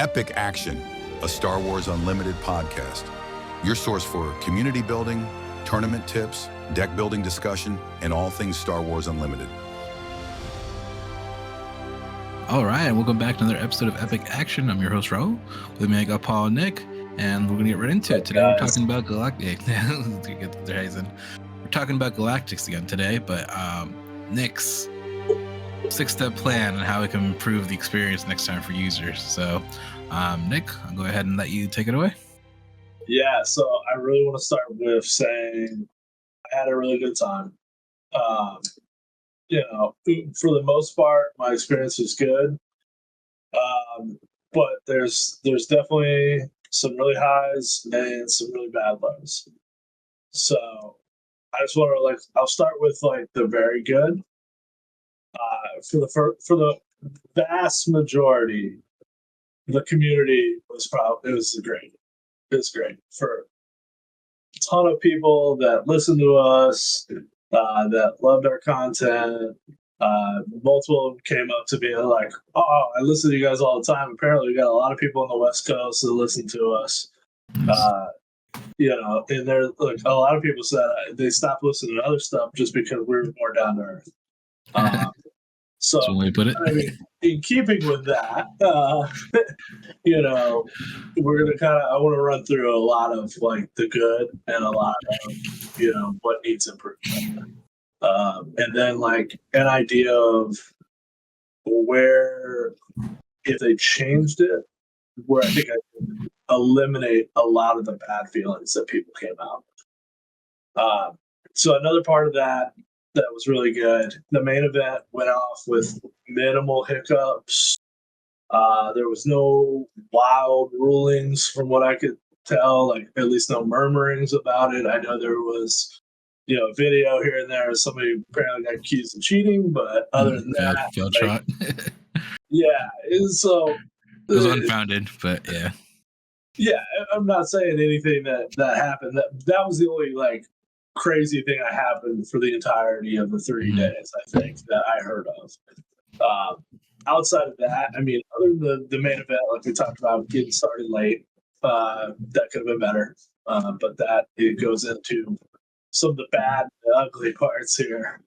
Epic Action, a Star Wars Unlimited podcast. Your source for community building, tournament tips, deck building discussion, and all things Star Wars Unlimited. All right, welcome back to another episode of Epic Action. I'm your host, Raul. With me, I got Paul and Nick, and we're going to get right into it. Today, we're talking about Galactics. We're talking about Galactics again today, but Nick's 6-step plan and how we can improve the experience next time for users. So, Nick, I'll go ahead and let you take it away. Yeah, so I really want to start with saying I had a really good time. For the most part, my experience was good. But there's definitely some really highs and some really bad lows. So I just want to I'll start with the very good. For the vast majority, the community was great. It was great for a ton of people that listened to us, that loved our content. Multiple of them came up to me like, "Oh, I listen to you guys all the time." Apparently, we got a lot of people on the West Coast that listen to us. And there, a lot of people said they stopped listening to other stuff just because we were more down to earth. So, that's one way to put it. I mean, in keeping with that, we're gonna I want to run through a lot of the good and a lot of what needs improvement, and then an idea of where, if they changed it, where I think I can eliminate a lot of the bad feelings that people came out. So another part of that was really good. The main event went off with minimal hiccups. There was no wild rulings from what I could tell, at least no murmurings about it. I know there was, video here and there. Somebody apparently got accused of cheating, but other than that, failed shot. Yeah, so it was unfounded, but yeah. Yeah, I'm not saying anything that happened. That was the only crazy thing that happened for the entirety of the 3 days, I think, that I heard of. Outside of that, I mean, other than the main event, like we talked about, getting started late, that could have been better. But that it goes into some of the bad, ugly parts here.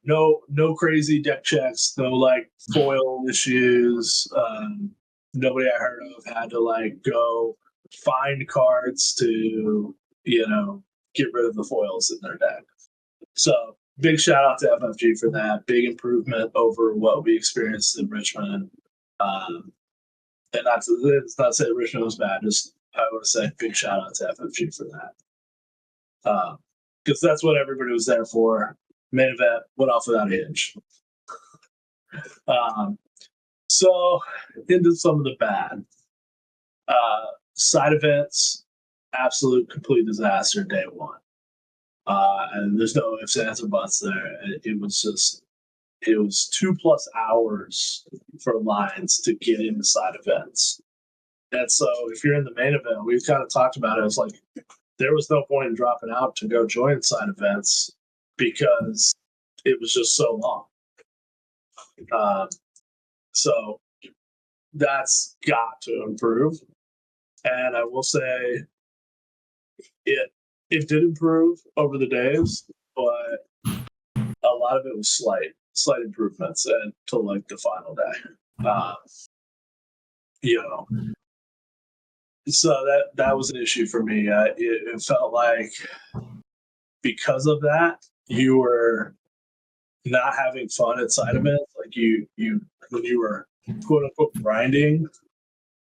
No crazy deck checks, no foil issues. Nobody I heard of had to go find cards to get rid of the foils in their deck. So big shout out to FFG for that. Big improvement over what we experienced in Richmond. And it's not to say Richmond was bad, just I want to say big shout out to FFG for that. Because that's what everybody was there for. Main event went off without a hitch. So into some of the bad. Side events, absolute complete disaster day one. And there's no ifs, ands, or buts there. It was 2+ hours for lines to get into side events. And so if you're in the main event, we've kind of talked about it. It was there was no point in dropping out to go join side events because it was just so long. So that's got to improve. And I will say it did improve over the days, but a lot of it was slight improvements until the final day. So that was an issue for me. It felt like because of that, you were not having fun at side events. You when you were quote unquote grinding,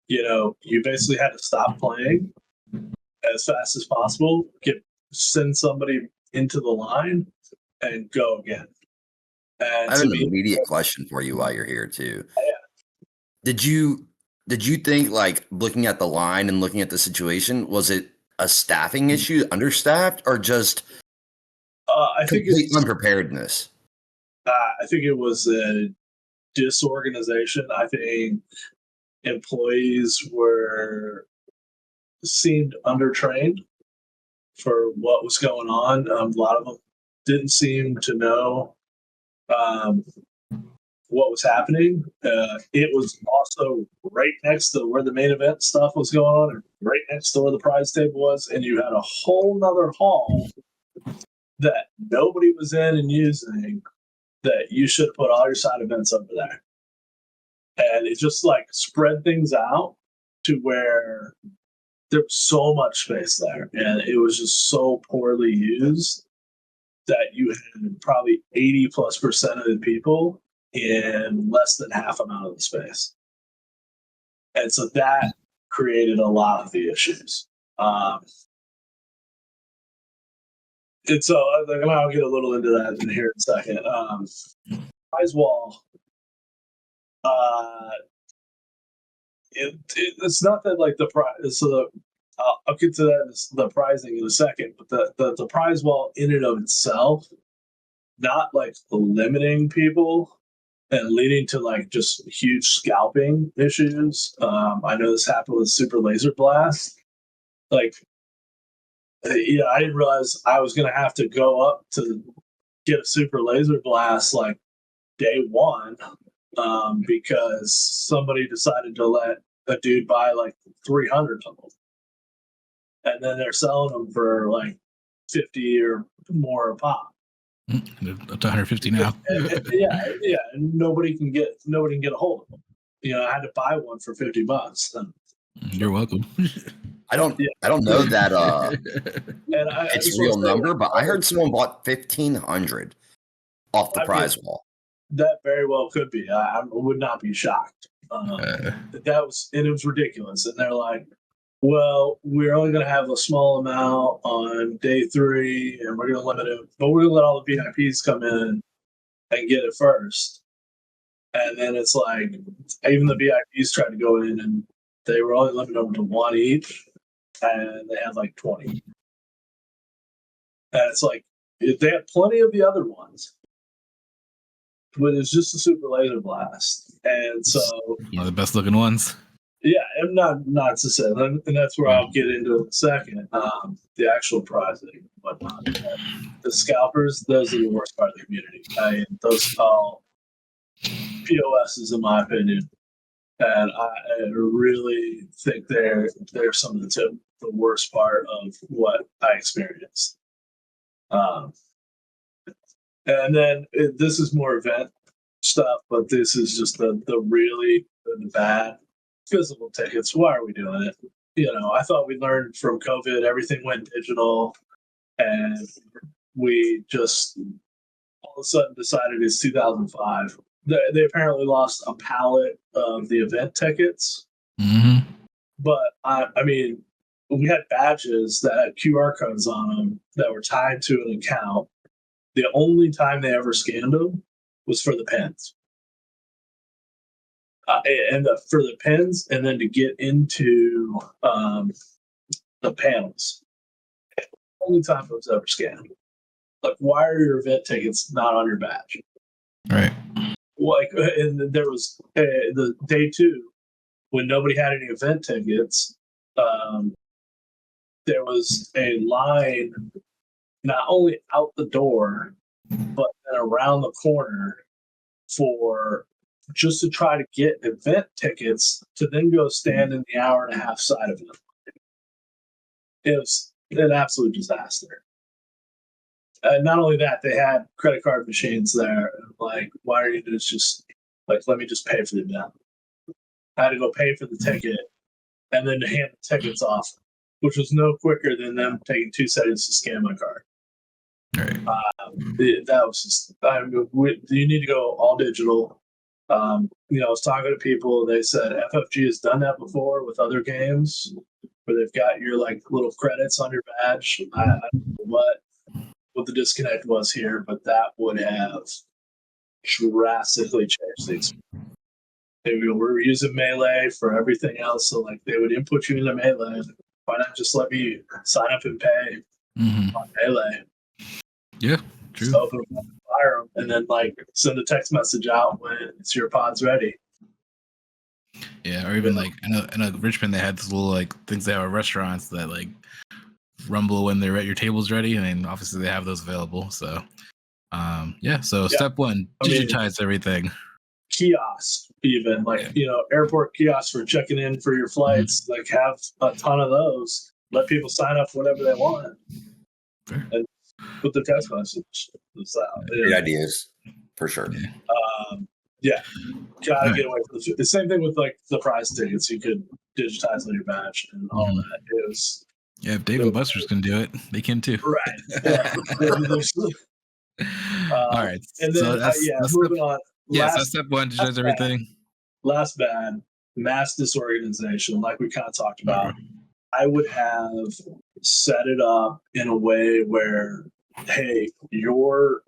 you basically had to stop playing as fast as possible, send somebody into the line, and go again. And I have an immediate question for you while you're here too. Yeah. Did you think looking at the line and looking at the situation, was it a staffing issue, understaffed, or just I think complete unpreparedness? I think it was a disorganization. I think employees seemed undertrained for what was going on. A lot of them didn't seem to know what was happening. It was also right next to where the main event stuff was going on, and right next to where the prize table was, and you had a whole nother hall that nobody was in and using that you should put all your side events over there. And it just like spread things out to where there was so much space there, and it was just so poorly used that you had probably 80+% of the people in less than half amount of the space. And so that created a lot of the issues. And so I'll get a little into that in here in a second. Prize wall, it's not that like the prize. So I'll get to that the prizing in a second. But the prize wall in and of itself, not like limiting people and leading to like just huge scalping issues. I know this happened with Super Laser Blast. Like, I didn't realize I was going to have to go up to get a Super Laser Blast like day one because somebody decided to let a dude buy like 300 of them. And then they're selling them for like 50 or more a pop. Up to 150 now. yeah, and nobody can get a hold of them. I had to buy one for $50. You're welcome. I don't know that it's real number, but I heard someone bought 1,500 off the prize wall. That very well could be. I would not be shocked. It was ridiculous. And they're like, well, we're only going to have a small amount on day 3, and we're going to limit it, but we're going to let all the VIPs come in and get it first. And then it's like, even the VIPs tried to go in, and they were only limited them to 1 each, and they had like 20. And it's like, they had plenty of the other ones, but it's just a Super Laser Blast. And so, one of the best looking ones. Yeah, and not to say, and that's where I'll get into in a second. The actual prizing and whatnot. The scalpers, those are the worst part of the community. Those all POSs, in my opinion, and I really think they're some of the worst part of what I experienced. And then this is more event stuff, but this is just the really bad physical tickets. Why are we doing it? I thought we learned from COVID, everything went digital, and we just all of a sudden decided it's 2005. They apparently lost a pallet of the event tickets. Mm-hmm. But I mean, we had badges that had QR codes on them that were tied to an account. The only time they ever scanned them was for the pins. For the pins, and then to get into the panels. Only time it was ever scanned. Like, why are your event tickets not on your badge? Right. Like, and there was the day 2 when nobody had any event tickets. There was a line not only out the door, but then around the corner for just to try to get event tickets to then go stand in the hour and a half side of it. It was an absolute disaster. Not only that, they had credit card machines there. Like, why are you just like, let me just pay for the event? I had to go pay for the ticket and then to hand the tickets off, which was no quicker than them taking 2 seconds to scan my card. Right. That was just, you need to go all digital. I was talking to people, they said FFG has done that before with other games where they've got your like little credits on your badge. I don't know what the disconnect was here, but that would have drastically changed things. They were using Melee for everything else, so like they would input you into Melee. Why not just let me sign up and pay on Melee? Yeah, true. Just open them, fire them, and then like send a text message out when it's your pod's ready. Yeah, or even like in a Richmond, they had these little like things they have at restaurants that like rumble when they're at your table's ready, and obviously they have those available. So, So step 1, digitize everything. kiosks, even like airport kiosks for checking in for your flights. Like have a ton of those. Let people sign up whatever they want, and put the text message. Great ideas for sure. Gotta get away from the same thing with like the prize tickets. You could digitize on your badge and all that. It was if Dave and Buster's can do it, they can too. Right. Yeah. All right. And then moving on. So step one, digitize everything. Last bad, mass disorganization, like we kind of talked about. I would have set it up in a way where, hey, your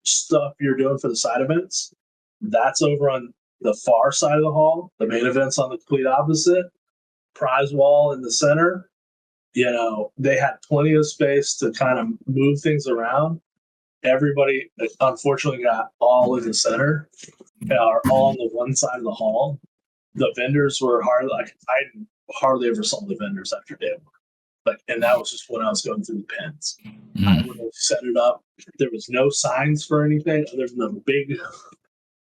stuff you're doing for the side events, that's over on the far side of the hall. The main event's on the complete opposite. Prize wall in the center. They had plenty of space to kind of move things around. Everybody, unfortunately, got all in the center, or all on the one side of the hall. The vendors were hard. Like I hardly ever saw the vendors after day one. And that was just when I was going through the pins. I would have set it up. There was no signs for anything other than the big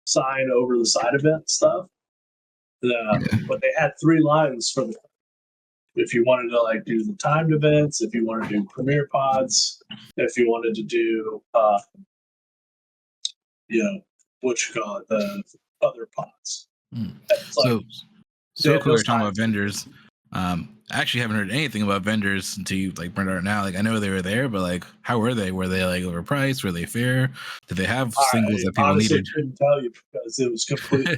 sign over the side event stuff. But they had 3 lines for if you wanted to like do the timed events, if you wanted to do premiere pods, if you wanted to do the other pods. So cool you're talking about vendors. I actually haven't heard anything about vendors until you like bring it out now. Like I know they were there, but like how were they? Were they like overpriced? Were they fair? Did they have singles that people needed? I couldn't tell you because it was completely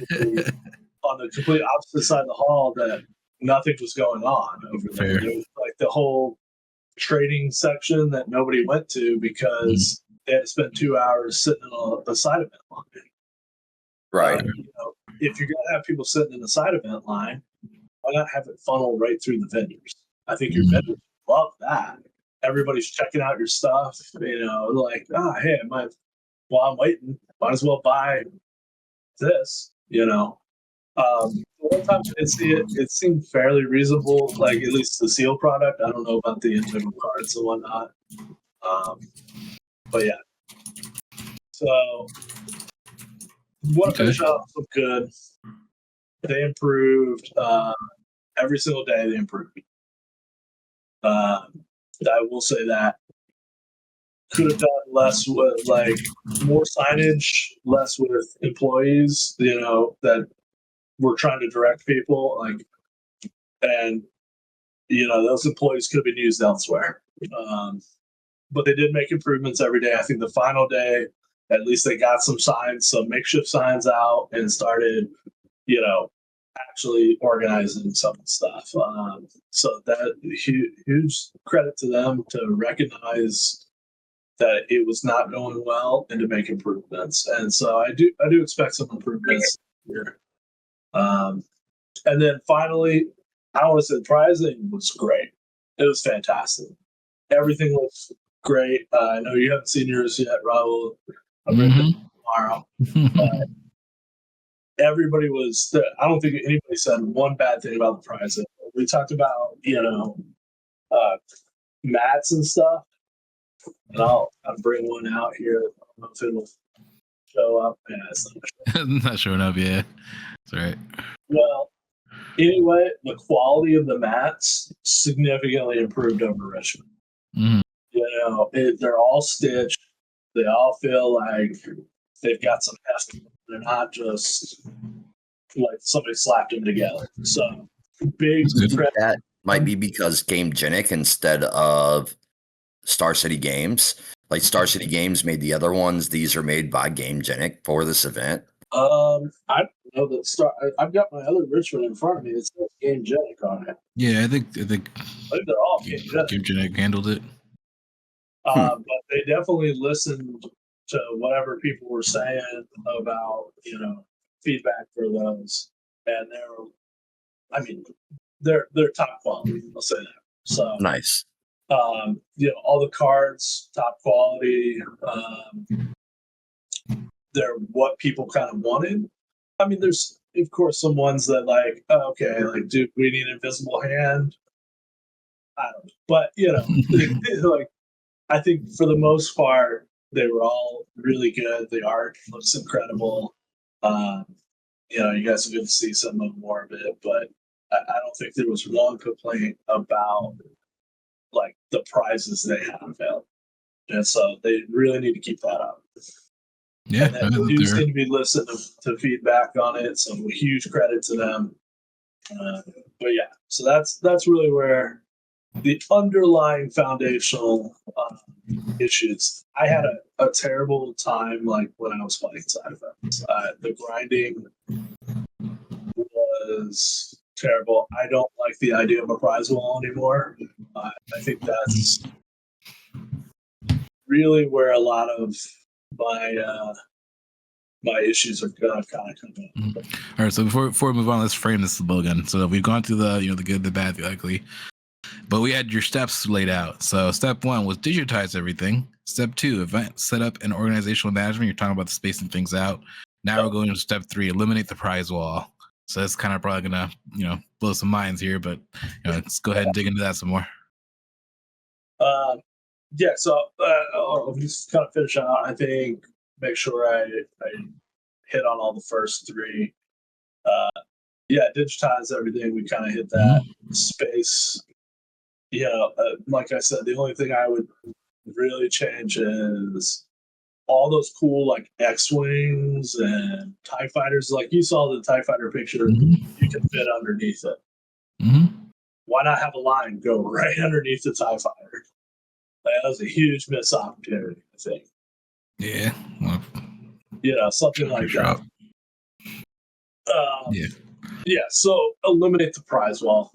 on the complete opposite side of the hall that nothing was going on over there. There was like the whole trading section that nobody went to because they had to spend 2 hours sitting on the side event line. Right. If you're gonna have people sitting in the side event line, why not have it funnel right through the vendors? I think your vendors love that. Everybody's checking out your stuff. Like, hey, while I'm waiting, might as well buy this. One time I did see it, it seemed fairly reasonable, like at least the seal product. I don't know about the individual cards and whatnot. But yeah. So what finish off looked good. They improved every single day. They improved. I will say that could have done less with like more signage, less with employees. That we're trying to direct people, and those employees could have been used elsewhere. But they did make improvements every day. I think the final day, at least they got some makeshift signs out and started, actually organizing some stuff. So that huge credit to them to recognize that it was not going well and to make improvements. And so I do expect some improvements here. And then finally, I want to say prizing was great. It was fantastic. Everything was great. I know you haven't seen yours yet, Raul. I'm ready tomorrow. Everybody was. I don't think anybody said one bad thing about the prizing. We talked about mats and stuff, and I'll bring one out here. I don't know if it'll show up. Yeah, it's not showing up. Yeah, that's all right. Well, anyway, the quality of the mats significantly improved over Richmond. They're all stitched. They all feel like they've got some heft. They're not just like somebody slapped them together. So big. That might be because Game Genic instead of Star City Games. Like Star City Games made the other ones. These are made by Game Genic for this event. I don't know that I've got my other Richmond in front of me. It says Game Genic on it. Yeah, I think they're all Game Genic. Game Genic handled it. But they definitely listened to whatever people were saying about feedback for those, and they're top quality. I'll say that. So nice. All the cards, top quality. They're what people kind of wanted. I mean, there's of course some ones that do we need an invisible hand? I don't know. But I think for the most part, they were all really good. The art looks incredible. you guys are going to see some of more of it, but I don't think there was one complaint about like the prizes they had available. And so they really need to keep that up. Yeah, And then they do seem to be listening to feedback on it, so huge credit to them. But yeah, so that's really where the underlying foundational issues. I had a terrible time like when I was playing side effects. The grinding was terrible. I don't like the idea of a prize wall anymore. I think that's really where a lot of my issues are gonna kind of come in. All right, so before we move on, let's frame this a little again. So we've gone through the the good, the bad, the ugly, but we had your steps laid out. So step 1 was digitize everything. Step 2, event setup and organizational management. You're talking about the spacing things out. Now we're going to step 3, eliminate the prize wall. So that's kind of probably gonna blow some minds here, but let's go ahead and dig into that some more. Yeah, so I'll just kind of finish out. I think make sure I hit on all the first 3. Yeah, digitize everything. We kind of hit that space. Like I said, the only thing I would really change is all those cool like X-wings and TIE fighters. Like you saw the TIE fighter picture, you can fit underneath it. Why not have a line go right underneath the TIE fighter? That was a huge missed opportunity, I think. Yeah. Something like that. Yeah. Yeah, so eliminate the prize wall.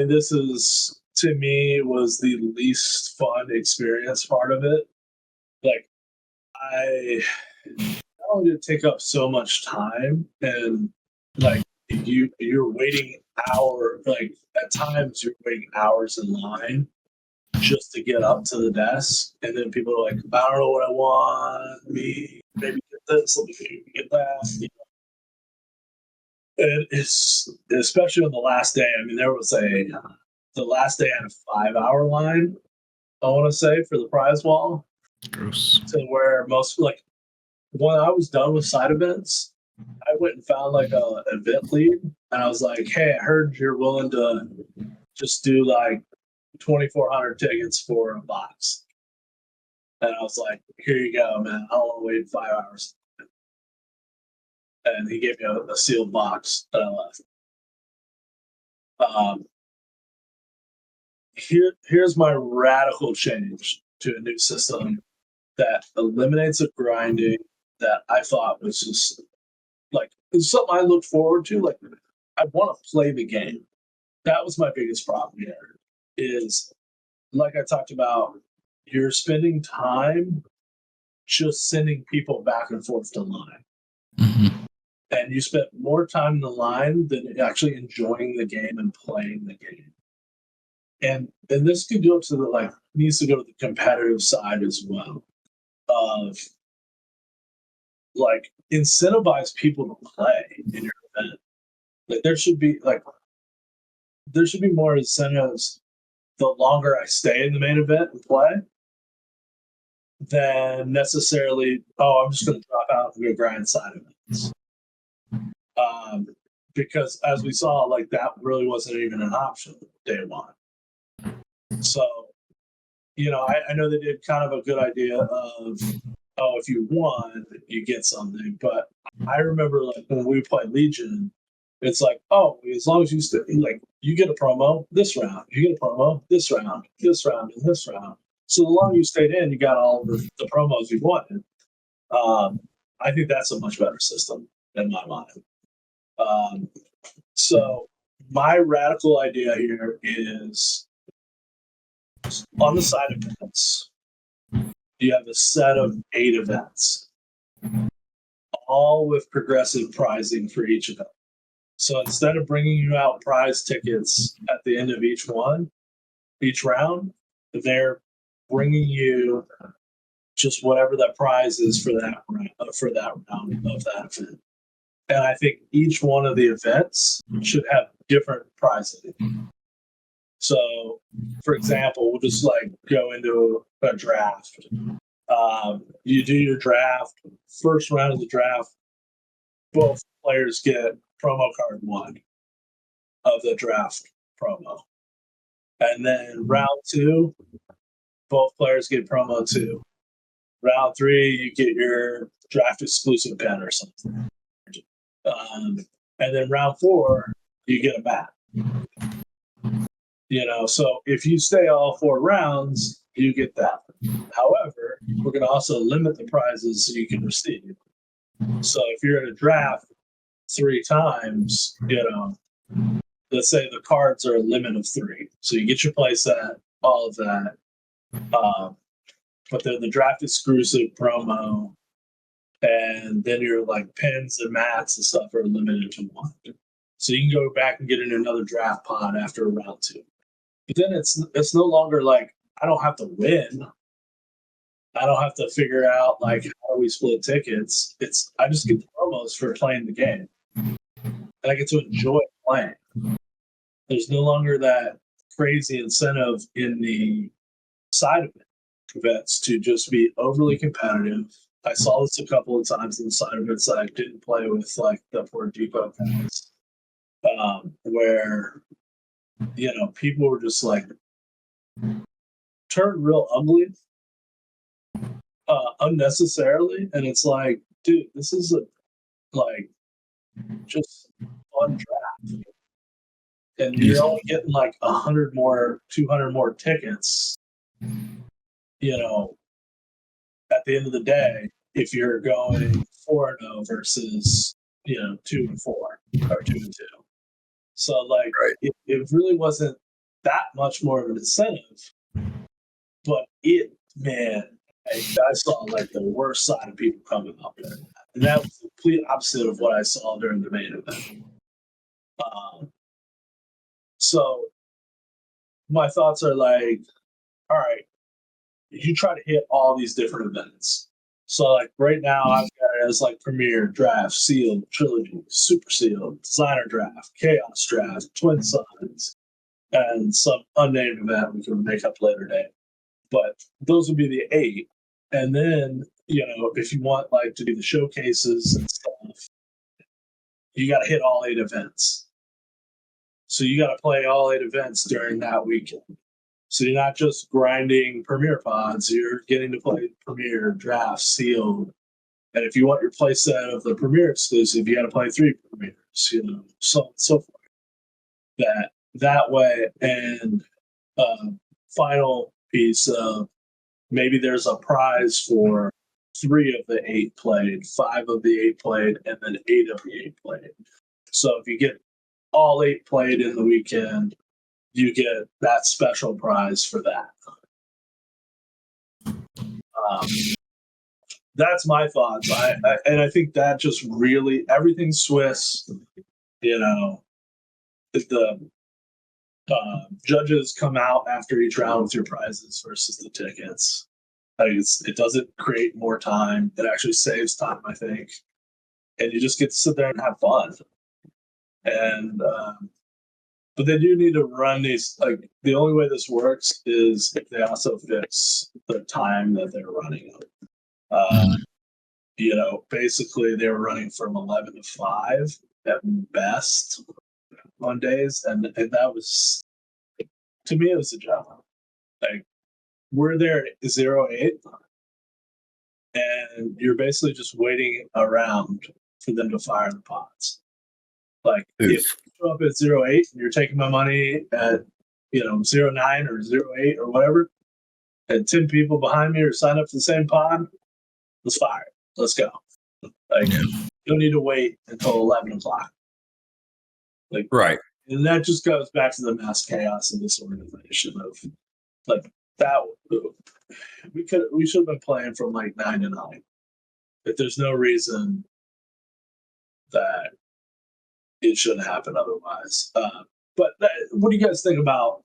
This is, to me, was the least fun experience part of it. Like, not only did it take up so much time, and like you're waiting at times you're waiting hours in line just to get up to the desk, and then people are like, I don't know what I want, maybe get this, let me get that. And it's especially on the last day. I mean, there was the last day I had a 5-hour line, I want to say, for the prize wall. Gross. To where most when I was done with side events, I went and found like a event lead, and I was like, "Hey, I heard you're willing to just do like 2,400 tickets for a box." And I was like, "Here you go, man. I don't want to wait 5 hours." And he gave me a sealed box, and I left. Here's my radical change to a new system that eliminates the grinding that I thought was just like it's something I look forward to. Like I want to play the game. That was my biggest problem here. Is like I talked about, you're spending time just sending people back and forth to line. And you spent more time in the line than actually enjoying the game and playing the game. And this could go to needs to go to the competitive side as well. Of like incentivize people to play in your event. Like there should be more incentives the longer I stay in the main event and play than necessarily, I'm just going to drop out and go grind side events. Because as we saw, like that really wasn't even an option day one. So, I know they did kind of a good idea of, if you won, you get something. But I remember like when we played Legion, it's like, as long as you you get a promo this round, you get a promo this round, this round, and this round. So the longer you stayed in, you got all the promos you wanted. I think that's a much better system in my mind. So my radical idea here is on the side events, you have a set of 8 events, all with progressive pricing for each event. So instead of bringing you out prize tickets at the end of each round, they're bringing you just whatever that prize is for that round of that event. And I think each one of the events should have different prizing. So, for example, we'll just go into a draft. You do your draft. First round of the draft, both players get promo card 1 of the draft promo. And then round 2, both players get promo 2. Round 3, you get your draft exclusive pen or something. And then round 4, you get a mat. So if you stay all 4 rounds, you get that. However, we're going to also limit the prizes you can receive. So if you're in a draft 3 times, let's say the cards are a limit of 3. So you get your play set, all of that. But then the draft exclusive promo, and then your like pens and mats and stuff are limited to 1. So you can go back and get in another draft pod after round 2. But then it's no longer like I don't have to win. I don't have to figure out like how do we split tickets. I just get the promos for playing the game. And I get to enjoy playing. There's no longer that crazy incentive in the side events to just be overly competitive. I saw this a couple of times in the side events that I didn't play with, like the Port Depot guys, where people were just like turned real ugly unnecessarily, and it's like, dude, this is just fun draft, and you're only getting like 100 more, 200 more tickets. At the end of the day, if you're going 4-0 versus 2-4 or 2-2, so like it really wasn't that much more of an incentive, but I saw like the worst side of people coming up there, and that was the complete opposite of what I saw during the main event. So my thoughts are like, all right, you try to hit all these different events. So like right now I've got it as like Premiere, Draft, Sealed, Trilogy, Super Sealed, Designer Draft, Chaos Draft, Twin Suns, and some unnamed event we can make up later date. But those would be the 8. And then, if you want like to do the showcases and stuff, you got to hit all 8 events. So you got to play all 8 events during that weekend. So you're not just grinding Premiere pods, you're getting to play Premiere, Draft, Sealed. And if you want your play set of the Premiere exclusive, you got to play 3 Premieres, so on and so forth. That way, and final piece of maybe there's a prize for 3 of the 8 played, 5 of the 8 played, and then 8 of the 8 played. So if you get all 8 played in the weekend, you get that special prize for that. That's my thoughts. I think that just really everything's Swiss. The judges come out after each round with your prizes versus the tickets. It doesn't create more time. It actually saves time, I think. And you just get to sit there and have fun. And but they do need to run these. Like the only way this works is if they also fix the time that they're running. Basically they were running from 11 to 5 at best on days, and that was, to me, it was a job. Like we're there at 08, and you're basically just waiting around for them to fire the pods. Like if you show up at 08 and you're taking my money at 09 or 08 or whatever, and 10 people behind me are signed up for the same pod, let's fire it. Let's go. Like you don't need to wait until 11 o'clock. Like right. And that just goes back to the mass chaos and disorganization of like that. We should have been playing from like 9 to 9. But there's no reason that it shouldn't happen otherwise. But what do you guys think about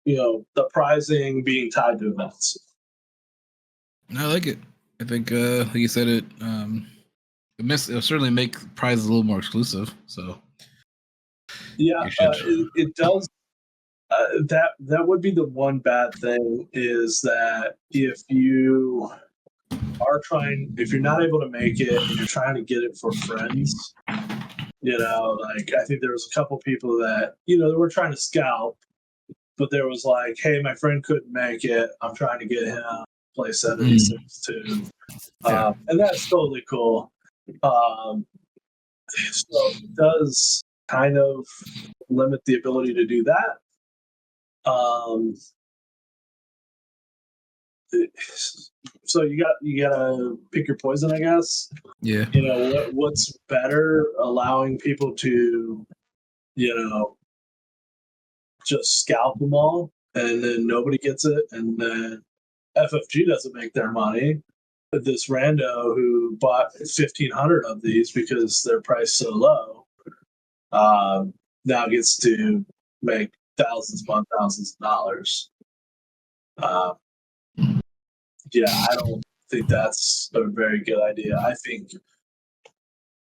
the prizing being tied to events? I like it. I think, like you said, it'll certainly make prizes a little more exclusive. So yeah, it does. That would be the one bad thing is that if you are trying, if you're not able to make it and you're trying to get it for friends, you know, like I think there was a couple people that, you know, they were trying to scalp, but there was like, hey, my friend couldn't make it. I'm trying to get him to play 76 too. And that's totally cool. So it does kind of limit the ability to do that. So you gotta pick your poison, I guess. Yeah. You know what's better, allowing people to, you know, just scalp them all, and then nobody gets it, and then FFG doesn't make their money. But this rando who bought 1,500 of these because they're priced so low, now gets to make thousands upon thousands of dollars. Yeah, I don't think that's a very good idea. I think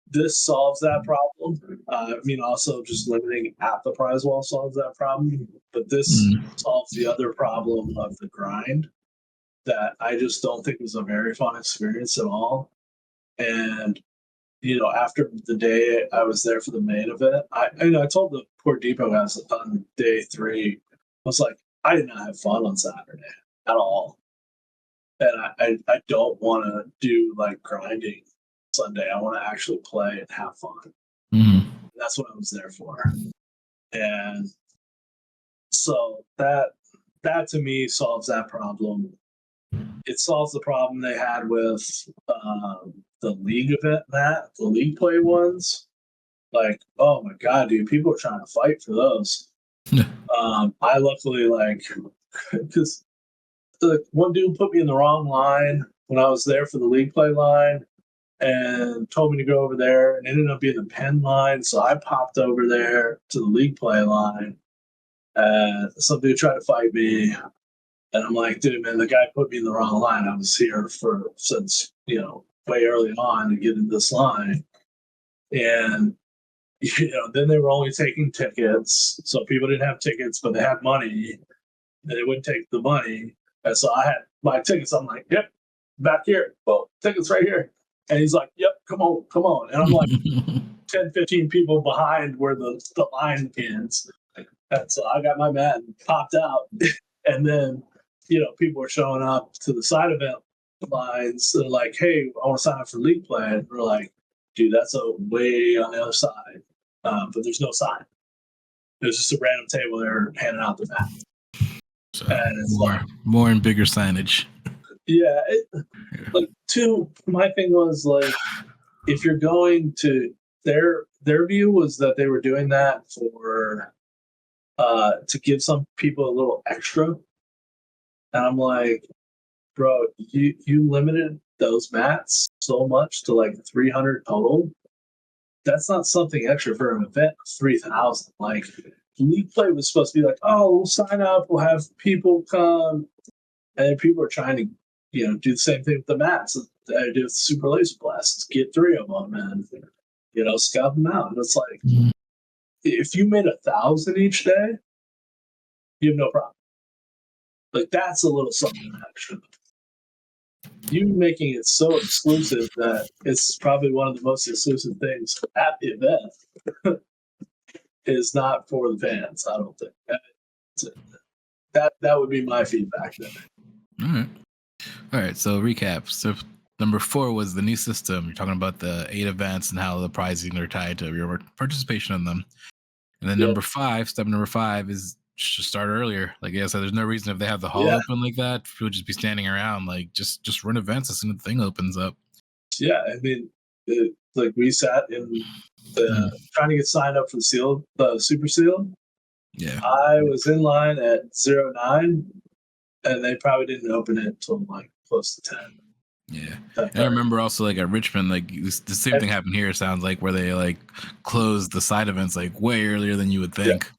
this solves that problem. I mean, also just limiting at the prize wall solves that problem. But this solves the other problem of the grind that I just don't think was a very fun experience at all. And, you know, after the day I was there for the main event, I told the Port Depot guys on day 3, I was like, I did not have fun on Saturday at all. And I don't want to do like grinding Sunday. I want to actually play and have fun. Mm-hmm. That's what I was there for. And so that to me solves that problem. It solves the problem they had with the league event, the league play ones. Like, oh my god, dude, people are trying to fight for those. I luckily, like, because one dude put me in the wrong line when I was there for the league play line and told me to go over there, and it ended up being the pen line. So I popped over there to the league play line, and some dude tried to fight me. And I'm like, dude, man, the guy put me in the wrong line. I was here since, you know, way early on to get in this line. And, you know, then they were only taking tickets. So people didn't have tickets, but they had money. And they wouldn't take the money. And so I had my tickets. I'm like, yep, back here. Well, tickets right here. And he's like, yep, come on. And I'm like 10, 15 people behind where the line ends. And so I got my mat and popped out. And then, you know, people were showing up to the side event lines. They're like, hey, I want to sign up for league play. And we're like, dude, that's way on the other side. But there's no sign. There's just a random table there handing out the mat. So and it's more and bigger signage. Yeah. My thing was like, if you're going to, their view was that they were doing that for, to give some people a little extra. And I'm like, bro, you limited those mats so much to like 300 total. That's not something extra for an event of 3,000. Like, league play was supposed to be like, oh, we'll sign up, we'll have people come, and then people are trying to, you know, do the same thing with the mats. I do with Super Laser Blasts, get 3 of them and, you know, scout them out. And it's like, if you made 1,000 each day, you have no problem. Like, that's a little something extra. You making it so exclusive that it's probably one of the most exclusive things at the event is not for the fans, I don't think. That would be my feedback then. All right, so recap. So number 4 was the new system. You're talking about the 8 events and how the pricing are tied to your participation in them. And then step number 5 is just start earlier. Like I said, there's no reason if they have the hall open like that, people would just be standing around. Like just run events as soon as the thing opens up. Yeah, I mean, like we sat in trying to get signed up for the Super Seal. Yeah, I was in line at 09, and they probably didn't open it until like close to 10. Yeah, and I remember also like at Richmond, like the same thing happened here. It sounds like where they like closed the side events like way earlier than you would think. Yeah.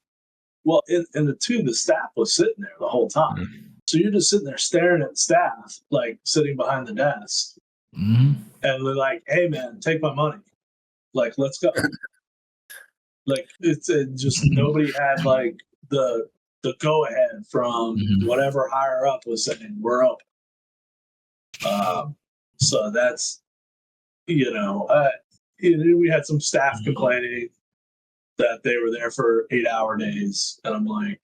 Well, in the staff was sitting there the whole time. Mm-hmm. So you're just sitting there staring at the staff, like sitting behind the desk. Mm-hmm. And they're like, hey, man, take my money. Like, let's go. Like, it's just nobody had like the go ahead from whatever higher up was saying, we're open. So that's, we had some staff complaining that they were there for 8-hour days, and I'm like,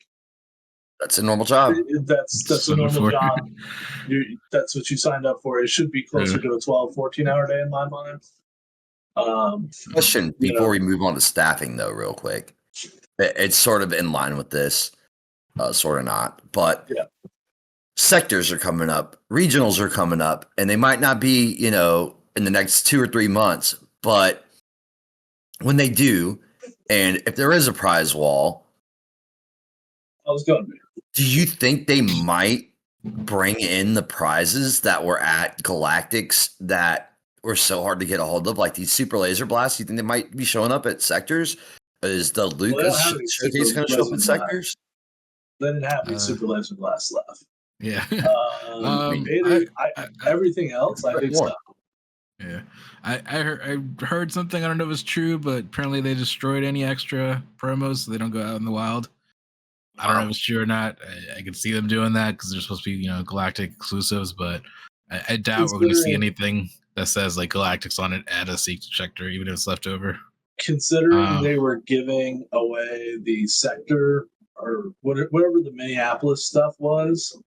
That's a normal job. that's a normal job. That's what you signed up for. It should be closer to a 12, 14-hour day in my mind. Question before we move on to staffing, though, real quick. It's sort of in line with this, sort of not. But sectors are coming up, regionals are coming up, and they might not be, in the next 2 or 3 months. But when they do, and if there is a prize wall, I was going to be. Do you think they might bring in the prizes that were at Galactics that were so hard to get a hold of, like these super laser blasts? You think they might be showing up at sectors? Is the Lucas showcase going to show up at sectors? They didn't have any super laser blasts left. Yeah. Everything else, I think so. Yeah, I heard something. I don't know if it's true, but apparently they destroyed any extra promos so they don't go out in the wild. I don't know if it's true or not. I can see them doing that because they're supposed to be, Galactic exclusives, but I doubt we're going to see anything that says like Galactics on it at a secret sector, even if it's left over. Considering they were giving away the sector or whatever the Minneapolis stuff was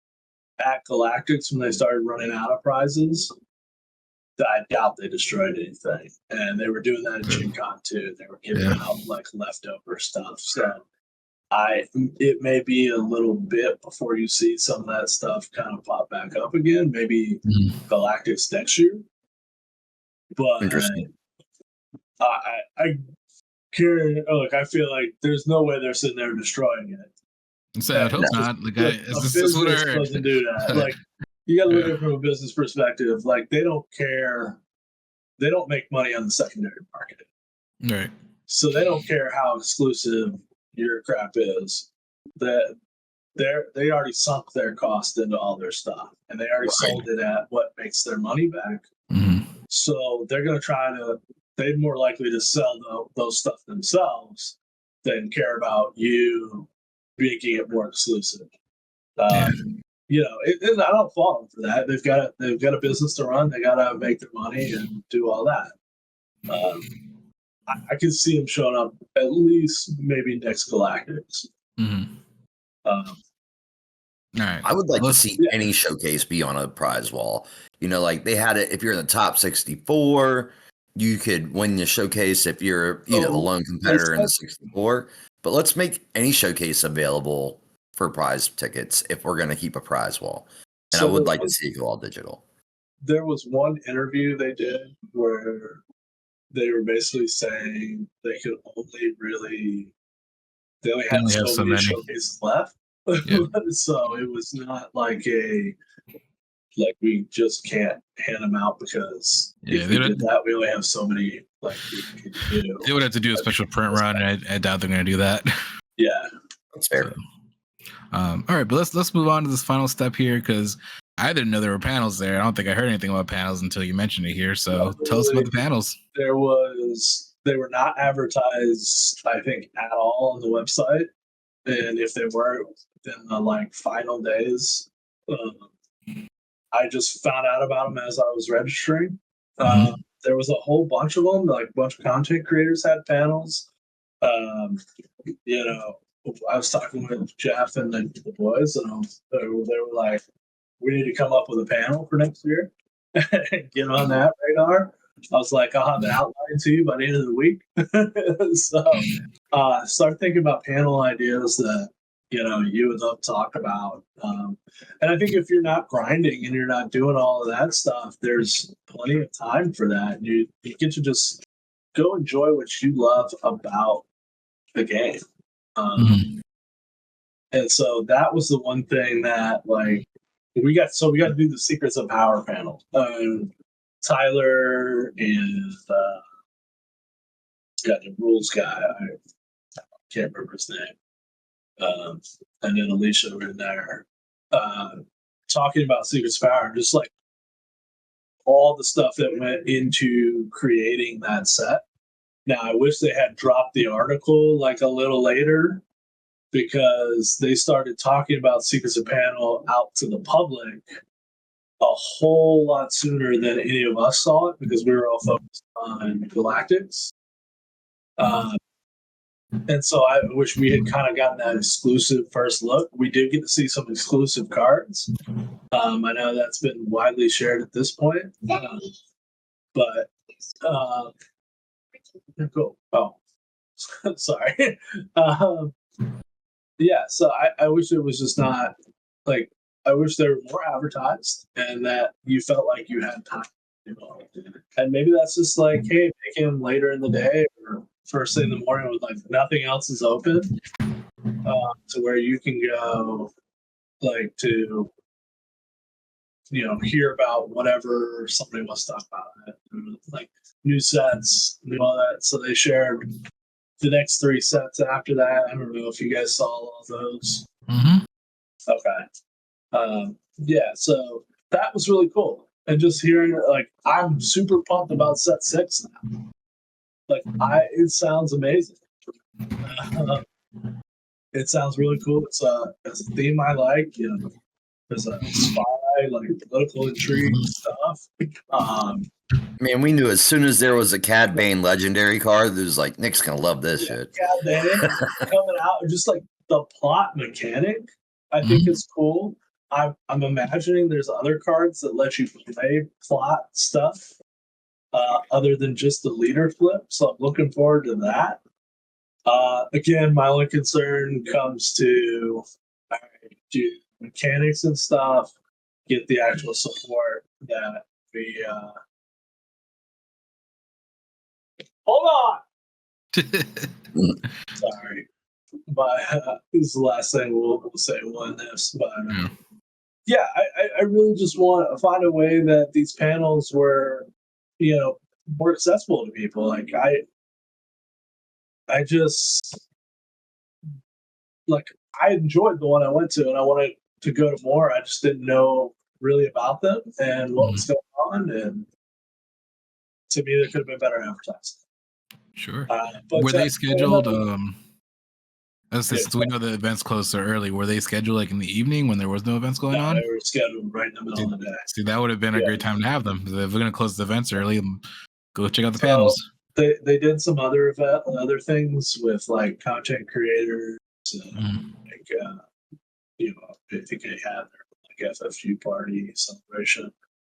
at Galactics when they started running out of prizes, I doubt they destroyed anything. And they were doing that at Gen Con too. They were giving out like leftover stuff. So it may be a little bit before you see some of that stuff kind of pop back up again, maybe Galactics next year. But interesting. I feel like there's no way they're sitting there destroying it. So I hope not. Like, this is what I heard. Doesn't do that. Like, you got to look at it from a business perspective. Like, they don't care. They don't make money on the secondary market, right? So they don't care how exclusive your crap is. That they already sunk their cost into all their stuff, and they already sold it at what makes their money back. So they're going to try to. They're more likely to sell those stuff themselves than care about you making it more exclusive. And I don't fault them for that. They've got a business to run. They got to make their money and do all that. I can see them showing up at least maybe next Galactics. All right. I would like to see any showcase be on a prize wall. Like they had it. If you're in the top 64, you could win the showcase if you're the lone competitor in the 64. But let's make any showcase available for prize tickets if we're going to keep a prize wall. And I would like to see it go all digital. There was one interview they did where they were basically saying they only had so many showcases left. So it was not like we just can't hand them out because if we did that, we only have so many we could do. They would have to do a special print run, and I doubt they're going to do that. Yeah, that's fair. So, all right, but let's move on to this final step here because I didn't know there were panels there. I don't think I heard anything about panels until you mentioned it here. So tell us about the panels. They were not advertised, I think, at all on the website, and if they were, within the final days. I just found out about them as I was registering. There was a whole bunch of them, a bunch of content creators had panels. I was talking with Jeff and the boys, and they were like, we need to come up with a panel for next year and get on that radar. I was like, I'll have an outline to you by the end of the week. So start thinking about panel ideas that you would love to talk about. And I think if you're not grinding and you're not doing all of that stuff, there's plenty of time for that. You get to just go enjoy what you love about the game. And so that was the one thing that we got to do the Secrets of Power panel. Tyler and the rules guy. I can't remember his name. And then Alicia were in there talking about Secrets of Power, just all the stuff that went into creating that set. Now, I wish they had dropped the article a little later because they started talking about Secrets of Panel out to the public a whole lot sooner than any of us saw it because we were all focused on Galactics. And so I wish we had kind of gotten that exclusive first look. We did get to see some exclusive cards. I know that's been widely shared at this point. But cool. Oh, sorry. Yeah, so I wish it was just not like, I wish there were more advertised and that you felt like you had time. And maybe that's just like, hey, make him later in the day or first thing in the morning with like nothing else is open, to where you can go like to hear about whatever somebody wants to talk about it, like new sets, all that. So they shared the next 3 sets after that. I don't know if you guys saw all of those. Mm-hmm. Okay. Yeah, so that was really cool. And just hearing it, like, I'm super pumped about set 6 now. Like, it sounds amazing. It sounds really cool. It's a theme I like. There's a spy, like political intrigue stuff. Man, we knew as soon as there was a Cad Bane legendary card, it was like, Nick's gonna love this shit. Cad Bane coming out, just like the plot mechanic, I think is cool. I'm imagining there's other cards that let you play plot stuff other than just the leader flip. So I'm looking forward to that. Again, my only concern comes to do mechanics and stuff, get the actual support that we hold on. Sorry. But this is the last thing we'll say on this. But yeah, I really just want to find a way that these panels were, more accessible to people. Like I just I enjoyed the one I went to, and I wanted to go to more. I just didn't know really about them and what was going on, and to me, there could have been better advertising. Sure. But were they scheduled? Since we know the events closed so early, were they scheduled like in the evening when there was no events going on? They were scheduled right in the middle of the day. See, that would have been a great time to have them. If we're going to close the events early, go check out the panels. They did some other things with like content creators. I think they had their like FFG party celebration,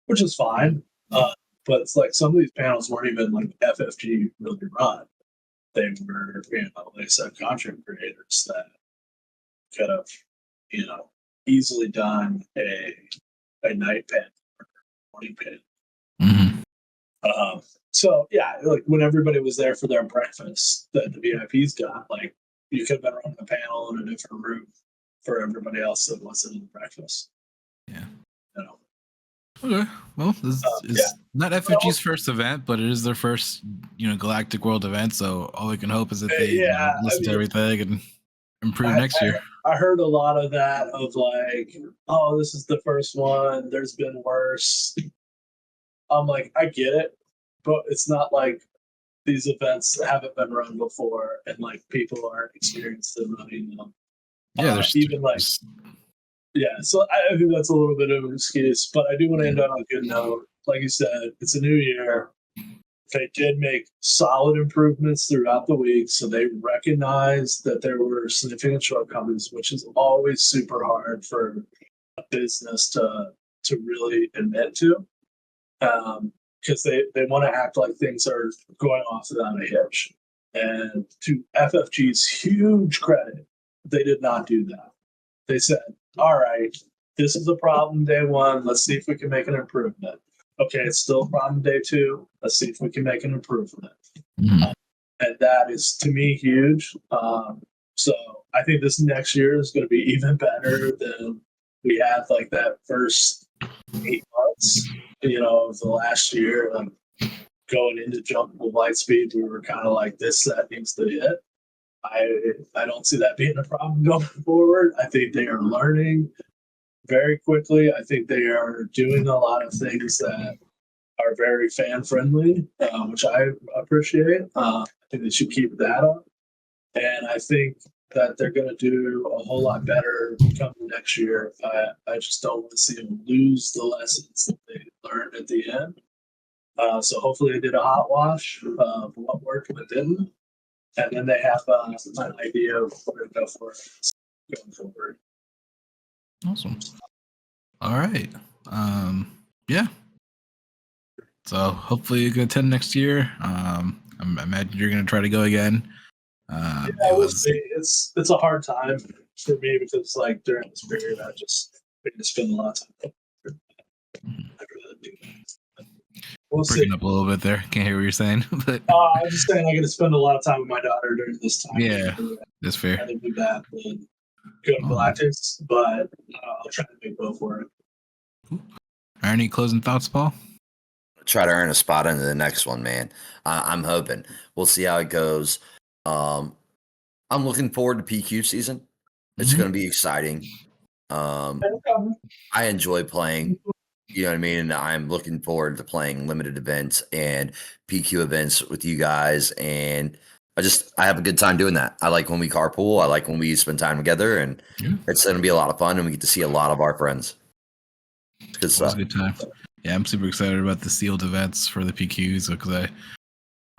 which is fine. But it's like some of these panels weren't even like FFG really run. They were, like I said, content creators that could have, easily done a night pen or morning pen. So yeah, like when everybody was there for their breakfast that the VIPs got, like you could have been running a panel in a different room for everybody else that wasn't in the breakfast. Yeah. Okay. Well, this is not FFG's first event, but it is their first, Galactic World event. So all we can hope is that they listen to everything and improve next year. I heard a lot of that of like, oh, this is the first one. There's been worse. I'm like, I get it, but it's not like these events haven't been run before and like people aren't experienced in running them. Yeah, there's even like. Yeah, so I think that's a little bit of an excuse, but I do want to end on a good note. Like you said, it's a new year. They did make solid improvements throughout the week, so they recognized that there were significant shortcomings, which is always super hard for a business to really admit to, because they want to act like things are going off without a hitch. And to FFG's huge credit, they did not do that. They said, all right, this is a problem day 1. Let's see if we can make an improvement. Okay, it's still a problem day 2. Let's see if we can make an improvement. And that is, to me, huge. So I think this next year is going to be even better than we had like that first 8 months, of the last year. Going into jumpable light speed, we were kind of like, this set needs to hit. I don't see that being a problem going forward. I think they are learning very quickly. I think they are doing a lot of things that are very fan friendly, which I appreciate. I think they should keep that up. And I think that they're going to do a whole lot better coming next year. I just don't want to see them lose the lessons that they learned at the end. So hopefully they did a hot wash of what worked and what didn't. And then they have an idea of where to go for it going forward. Awesome. All right. Yeah. So hopefully you can attend next year. I imagine you're going to try to go again. We'll see. It's a hard time for me because like during this period, I just spend a lot of time. I'd rather do that. We'll breaking see. up a little bit there. Can't hear what you're saying. But I'm just saying I get to spend a lot of time with my daughter during this time. yeah, that's fair. I'd do that than go to Galactics, but I'll try to make both work. Any closing thoughts, Paul? Try to earn a spot into the next one, man. I'm hoping. We'll see how it goes. I'm looking forward to PQ season. It's going to be exciting. I enjoy playing. You know what I mean? And I'm looking forward to playing limited events and PQ events with you guys. And I have a good time doing that. I like when we carpool. I like when we spend time together. And it's going to be a lot of fun. And we get to see a lot of our friends. It's good stuff. It's a good time. Yeah, I'm super excited about the sealed events for the PQs because I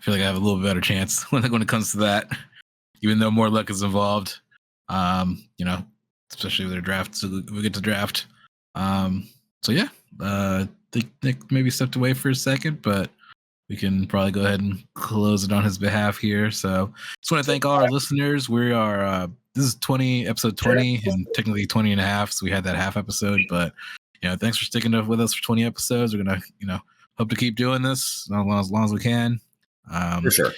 feel like I have a little better chance when it comes to that, even though more luck is involved. Especially with their draft, so we get to draft. So yeah, Nick maybe stepped away for a second, but we can probably go ahead and close it on his behalf here. So just want to thank all our listeners. We are this is episode 20, and technically 20 and a half. So we had that half episode, but thanks for sticking with us for 20 episodes. We're gonna, hope to keep doing this as long as we can. For sure.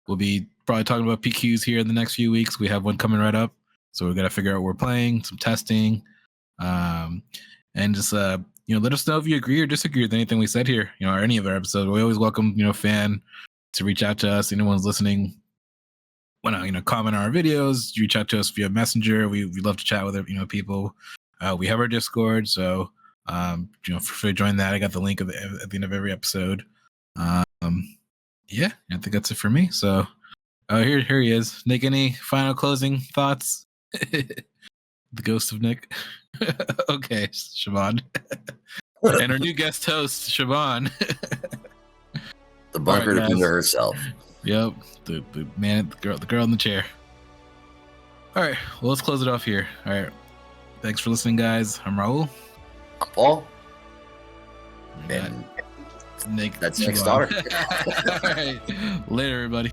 We'll be probably talking about PQs here in the next few weeks. We have one coming right up, so we're gonna figure out what we're playing, some testing, and just let us know if you agree or disagree with anything we said here, or any of our episodes. We always welcome fan to reach out to us. Anyone's listening, want to comment on our videos, reach out to us via Messenger. We love to chat with people. We have our Discord, so feel free to join that. I got the link at the end of every episode. Yeah, I think that's it for me. So here he is. Nick, any final closing thoughts? The ghost of Nick. Okay, Siobhan. And our new guest host, Siobhan. The bunker defender herself. Yep, the man, the girl in the chair. All right, well, let's close it off here. All right, thanks for listening, guys. I'm Raul. I'm Paul. And Nick. That's Nick's daughter. All right, later, everybody.